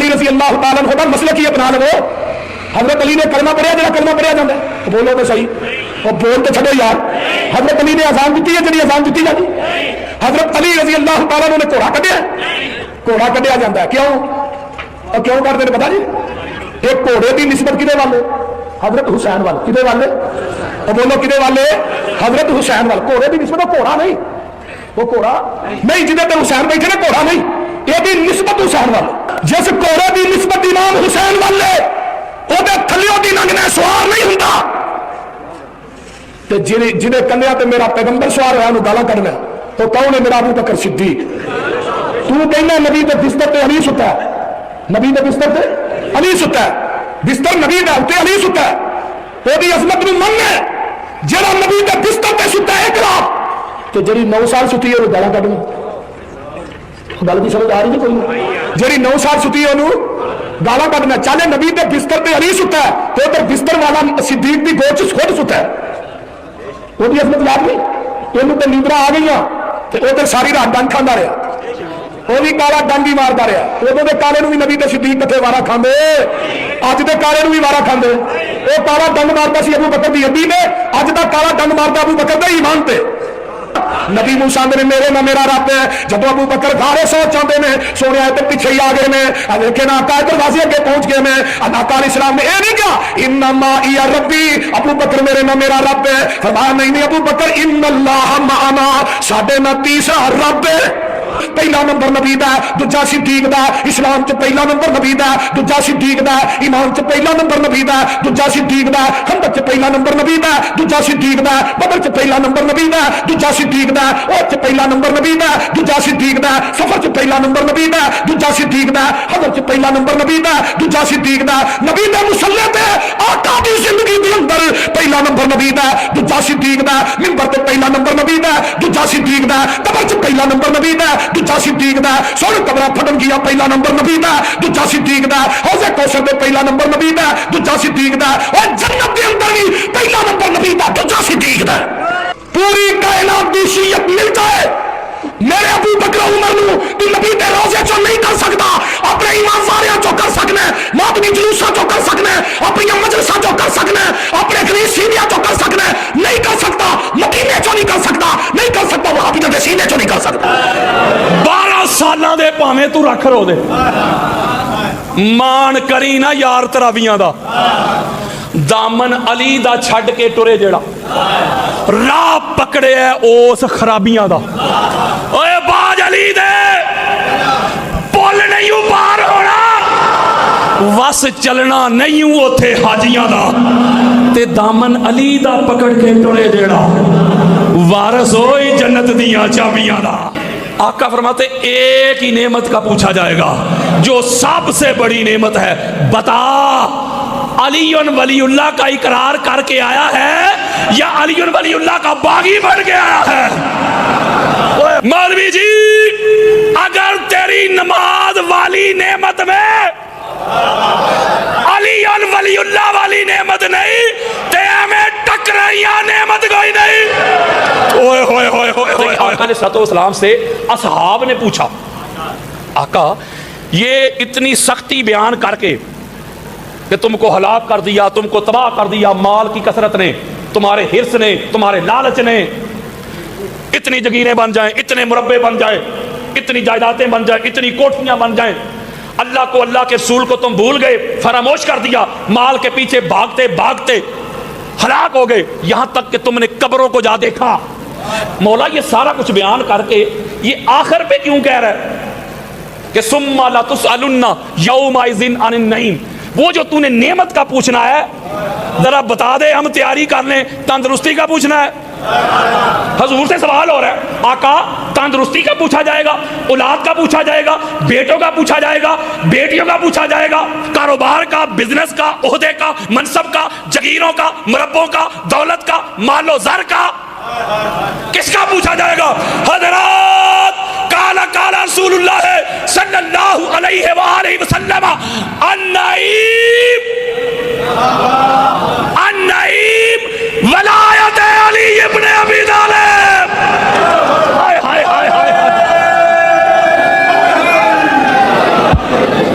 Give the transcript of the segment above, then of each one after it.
علی رضی اللہ تعالیٰ عنہ دا مسلک ہی اپنا لو. حضرت علی نے کلمہ پڑھیا جڑا کلمہ پڑھیا جاتا ہے, بولو تو صحیح, اور بول تو چھڈو یار. حضرت علی نے اذان دیتی ہے جڑی اذان دیتی جاتی. حضرت علی رضی اللہ تعالیٰ عنہ نے گھوڑا کڈیا, گھوڑا کڈیا جاتا ہے کیوں, اور کیوں کرتے ہیں پتا جی؟ ایک گھوڑے کی نسبت کدے والے, حضرت حسین والے. کدے والے, اور بولو کدے والے, حضرت حسین والے. گھوڑے کی نسبت, وہ گھوڑا نہیں, وہ گھوڑا نہیں جہاں پہ حسین بیٹھے نا, گھوڑا نہیں, یہ نسبت حسین والے. جس گھوڑے کی نسبت امام حسین والے وہ تھلیوں کی لنگنا سوار نہیں ہوتا. جنہیں کنیا تے میرا پیغمبر سوار ہوا گالا کرنا, تو کون ہے میرا ابو بکر صدیق. تو کہنا نبی کے بستر تے علی ستا ہے, نبی کے بستر تے علی ستا ہے, بستر نبی دے تے علی ستا ہے. وہ بھی عظمت نو من ہے جڑا نبی کے بستر تے ستا ہے ایک رات, تو جڑی 9 سال ستی ہے وہ گالا کڈنا. گل کی سمجھ آ رہی ہے کوئی؟ جڑی 9 سال ستی ہے انہوں گالا کڈنا. چلے نبی کے بستر تے علی ستا ہے, تو ادھر بستر والا صدیق کی گود چ خود ستا ہے. وہ بھی عظمت یاد نہیں, یہ تو نیندرا آ گئی, ادھر ساری رات ڈنگ کھانا رہا, وہ بھی کالا ڈنگ ہی مارتا رہا. ادو کے کالے بھی نبی تے صدیق کٹھے وارا کھاندے, اج دے کالے بھی وارا کھاندے. وہ کالا ڈنگ مارتا سی ابو بکر دی ہڈی نے, اج دا کالا ڈنگ مارتا ابو بکر دے ایمان تے. نبی موسیٰ نے میرے نہ میرا رب ہے. جب ابو بکر گھارے سوچ چاہتے ہیں, سونے آئے تو پیچھے ہی آ گئے میں دیکھے نا آقا دروازے اگے پہنچ گئے میں. آقا علیہ السلام نے اے نہیں کہا انما یا ربی, ابو بکر میرے نہ میرا رب ہے. فرمایا نہیں ابو بکر ان اللہ معنا, ساڈے نہ تیسرا رب ہے. پہلا نمبر نبی دا, دوجا صدیق دا. اسلام چ پہلا نمبر نبی دا, دوجا صدیق دا. ایمان چ پہلا نمبر نبی دا, دوجا صدیق دا. خندق چ پہلا نمبر نبی دا, دوجا صدیق دا. بدر چ پہلا نمبر نبی دا, دوجا صدیق دا. احد چ پہلا نمبر نبی دا, دوجا صدیق دا. سفر چ پہلا نمبر نبی دا, دوجا صدیق دا. حضر چ پہلا نمبر نبی دا, دوجا صدیق دا. نبی دے مصلی تے آقا دی زندگی دے اندر پہلا نمبر نبی دا, دوجا صدیق دا. منبر تے پہلا نمبر نبی دا, دوجا صدیق دا. قبر چ پہلا نمبر نبی دا, دوجا صدیق دا. سونے قبرہ پھٹن گیا پہلا نمبر نبی دا, دوجا صدیق دا. حوض کوثر دے پہلا نمبر نبی دا, دوجا صدیق دا. اور جنت دے اندر بھی پہلا نمبر نبی دا, دوجا صدیق دا. پوری کائنات دی شیعت مل جائے میرے ابو بکر عمر نو تو نبی دے روزے چو نہیں کر سکتا, اپنے ایمان زاریاں چو کر سکنا ہے, ماتمی جلوساں چو کر سکنا ہے, اپنی مجلساں چو کر سکنا ہے, اپنے گریز سینیاں چو کر سکنا ہے. نہیں کر سکتا مکینے چو نہیں کر سکتا, نہیں کر سکتا وہ حافظ دے سینے چو نہیں کر سکتا. 12 سالاں دے پاویں تو رکھ رو دے, مان کری نا یار تراویاں دا. دامن علی دا چھڈ کے ٹرے جڑا, راہ پکڑے ہے اس خرابیاں دا. اوے باج علی دے پل نہیں پار ہونا, وس چلنا نہیں اوتھے حاجیاں دا. تے دامن علی دا پکڑ کے ٹرے جڑا, وارث ہوئی جنت دیاں چابیاں دا. آقا فرماتے ایک ہی نعمت کا پوچھا جائے گا جو سب سے بڑی نعمت ہے, بتا علی ولی اللہ کا اقرار کر کے آیا ہے یا علی ولی اللہ کا باغی بن کے آیا ہے؟ مولوی جی اگر تیری نماز والی نعمت میں علی ولی اللہ والی نعمت نہیں, تے میں ٹکرائیاں نعمت کوئی نہیں. اوئے ہوئے ہوئے ہوئے. آقا علیہ السلام سے اصحاب نے پوچھا, آقا یہ اتنی سختی بیان کر کے کہ تم کو ہلاک کر دیا, تم کو تباہ کر دیا, مال کی کثرت نے, تمہارے حرص نے, تمہارے لالچ نے, اتنی جگیریں بن جائیں, اتنے مربع بن جائیں, اتنی جائیدادیں بن جائیں, اتنی کوٹھیاں بن جائیں, اللہ کو اللہ کے رسول کو تم بھول گئے, فراموش کر دیا, مال کے پیچھے بھاگتے بھاگتے ہلاک ہو گئے, یہاں تک کہ تم نے قبروں کو جا دیکھا. مولا یہ سارا کچھ بیان کر کے یہ آخر پہ کیوں کہہ رہا ہے کہ ثم لتسألن یومئذ عن النعیم؟ وہ جو تو نے نعمت کا پوچھنا ہے ذرا بتا دے, ہم تیاری کر لیں. تندرستی کا پوچھنا ہے, حضور سے سوال ہو رہا ہے, آقا تندرستی کا پوچھا جائے گا, اولاد کا پوچھا جائے گا, بیٹوں کا پوچھا جائے گا, بیٹیوں کا پوچھا جائے گا, کاروبار کا, بزنس کا, عہدے کا, منصب کا, جگیروں کا, مربوں کا, دولت کا, مال و زر کا, کس کا پوچھا جائے گا؟ حضرات قال رسول اللہ صلی اللہ علیہ وآلہ وسلم النعیم ولایت علی ابن ابی طالب. ہائے ہائے ہائے ہائے.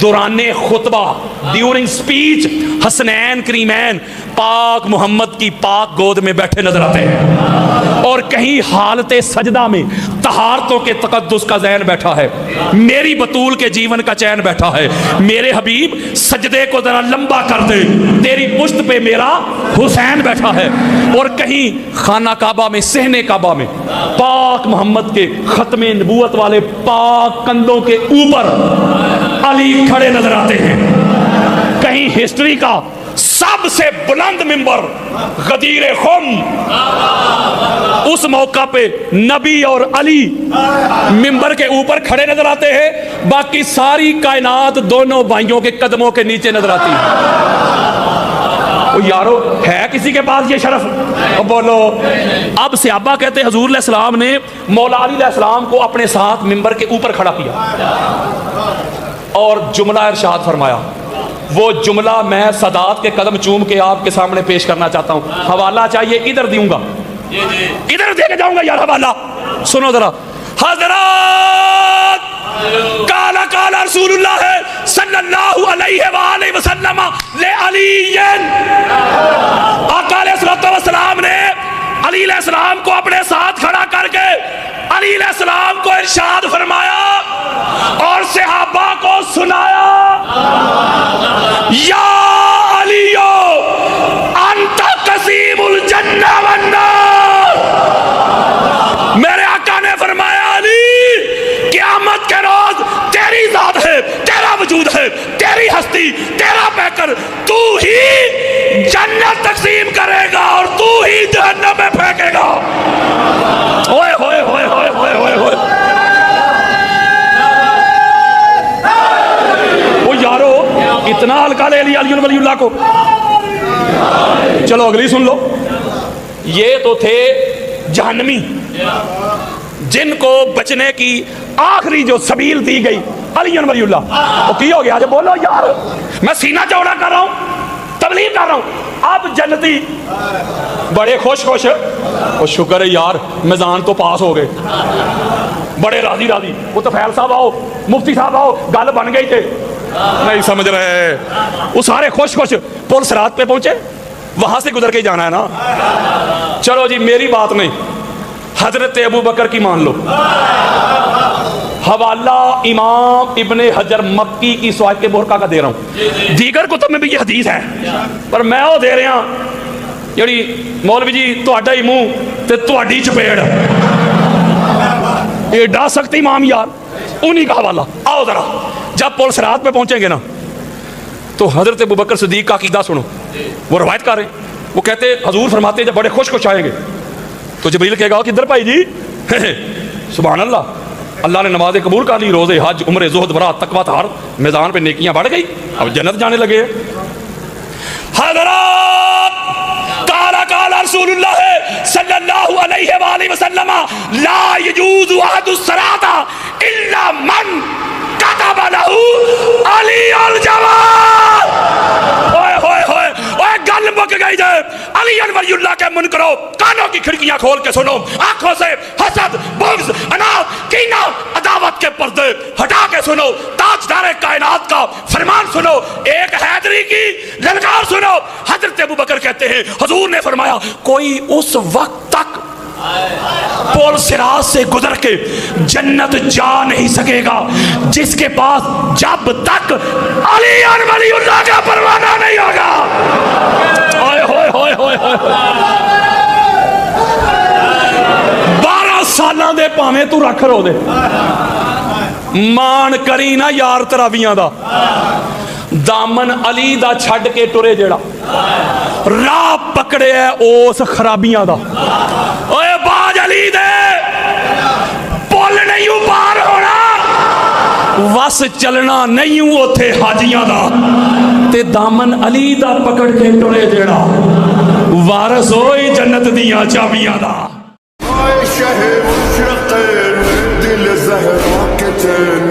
دوران خطبہ ڈیورنگ سپیچ حسنین کریمین پاک محمد کی پاک گود میں بیٹھے نظر آتے ہیں، اور کہیں حالت سجدہ میں طہارتوں کے تقدس کا ذہن بیٹھا ہے، میری بطول کے جیون کا چین بیٹھا ہے، میرے حبیب سجدے کو ذرا لمبا کر دے، تیری پشت پہ میرا حسین بیٹھا ہے، اور کہیں خانہ کعبہ میں صحن کعبہ میں پاک محمد کے ختم نبوت والے پاک کندھوں کے اوپر علی کھڑے نظر آتے ہیں۔ کہیں ہسٹری کا سب سے بلند ممبر غدیر خم، اس موقع پہ نبی اور علی ممبر کے اوپر کھڑے نظر آتے ہیں، باقی ساری کائنات دونوں بھائیوں کے قدموں کے نیچے نظر آتی ہے۔ یارو ہے کسی کے پاس یہ شرف؟ بولو۔ اب صحابہ کہتے ہیں حضور علیہ السلام نے مولا علی علیہ السلام کو اپنے ساتھ ممبر کے اوپر کھڑا کیا اور جملہ ارشاد فرمایا، وہ جملہ میں سادات کے قدم چوم کے آپ کے سامنے پیش کرنا چاہتا ہوں۔ حوالہ چاہیے ادھر دوں گا، ادھر دے کے جاؤں گا یار حوالہ، سنو ذرا۔ حضرات کالا کالا رسول اللہ صلی اللہ علیہ وآلہ وسلم لعلی، آقا علیہ السلام نے علی علیہ السلام کو اپنے ساتھ کھڑا کر کے علی علیہ السلام کو ارشاد فرمایا اور صحابہ کو سنایا، یا علیو انت قسیم الجنہ والنار۔ میرے آقا نے فرمایا علی قیامت کے روز تیری ذات ہے، تیرا وجود ہے، تیری ہستی، تیرا پیکر، تو ہی جنت تقسیم کرے گا اور تو ہی جہنم میں پھینکے گا۔ ہوئے ہوئے ہوئے ہوئے ہوئے ہوئے ہوئے۔ وہ یارو اتنا ہلکا لے لیا علی ولی اللہ کو۔ چلو اگلی سن لو۔ یہ تو تھے جہنمی جن کو بچنے کی آخری جو سبیل دی گئی علی ولی اللہ، وہ کی ہو گیا؟ جب بولو یار، میں سینہ چوڑا کر رہا ہوں، تبلیغ کر رہا ہوں۔ اب جنتی بڑے خوش خوش، اور شکر ہے یار میزان تو پاس ہو گئے، بڑے راضی راضی۔ وہ تو فیل صاحب آؤ، مفتی صاحب آؤ، گل بن گئی تھے، نہیں سمجھ رہے، وہ سارے خوش خوش پل صراط پہ پہنچے، وہاں سے گزر کے جانا ہے نا۔ چلو جی میری بات نہیں، حضرت ابو بکر کی مان لو۔ حوالہ امام ابن حجر مکی کی سوائق برقع کا دے رہا ہوں، دیگر کتب میں بھی یہ حدیث ہے، پر میں وہ دے رہا جڑی مولوی جی تہاڈا ہی منہ تے تہاڈی چپیڑ، ایڈا سخت امام یار، انہی کا حوالہ۔ آؤ ذرا، جب پل صراط پہ پہنچیں گے نا تو حضرت ابو بکر صدیق کا عقیدہ سنو۔ وہ روایت کر رہے ہیں، وہ کہتے حضور فرماتے جب بڑے خوش خوش آئیں گے تو جبریل کہے گا کدھر بھائی جی؟ سبحان اللہ، اللہ نے نمازیں قبول کر لی، روزے حج عمرے زہد برات تقویٰ طہارت، میدان پہ نیکیاں بڑھ گئی، اب جنت جانے لگے۔ حضرات قال قال رسول اللہ صلی اللہ علیہ وآلہ وسلم لا یجوز احد الصلاۃ الا من كتب له علی الجواد۔ اوئے ہوئے ہوئے اوئے، گل مک گئی جائے۔ علی ولی اللہ کے منکرو، کانوں کی کھڑکیاں کھول کے سنو، آنکھوں سے حسد، بغض، عناد، کینہ، عداوت کے پردے ہٹا کے سنو، تاجدار کائنات کا فرمان سنو، ایک حیدری کی للکار سنو۔ حضرت ابو بکر کہتے ہیں حضور نے فرمایا کوئی اس وقت تک پول صراط سے گزر کے جنت جا نہیں سکے گا جس کے پاس جب تک علی ولی اللہ کا پروانہ نہیں ہوگا۔ ہوئے ہوئے ہوئے ہوئے ہوئے، 12 سالاں دے پاویں تو رکھ رو دے، مان کری نا یار تراویاں دا، دامن علی دا چھڈ کے ٹرے جیڑا، راہ پکڑے ہے اس خرابیاں دا۔ اوے باج علی دے پل نہیں پار ہونا، وس چلنا نہیں اوتھے حاجیاں دا، تے دامن علی دا پکڑ کے ٹرے جیڑا، وارث ہوئی جنت دیاں چابیاں دا۔ شہر مشرق دل زہرا کے چین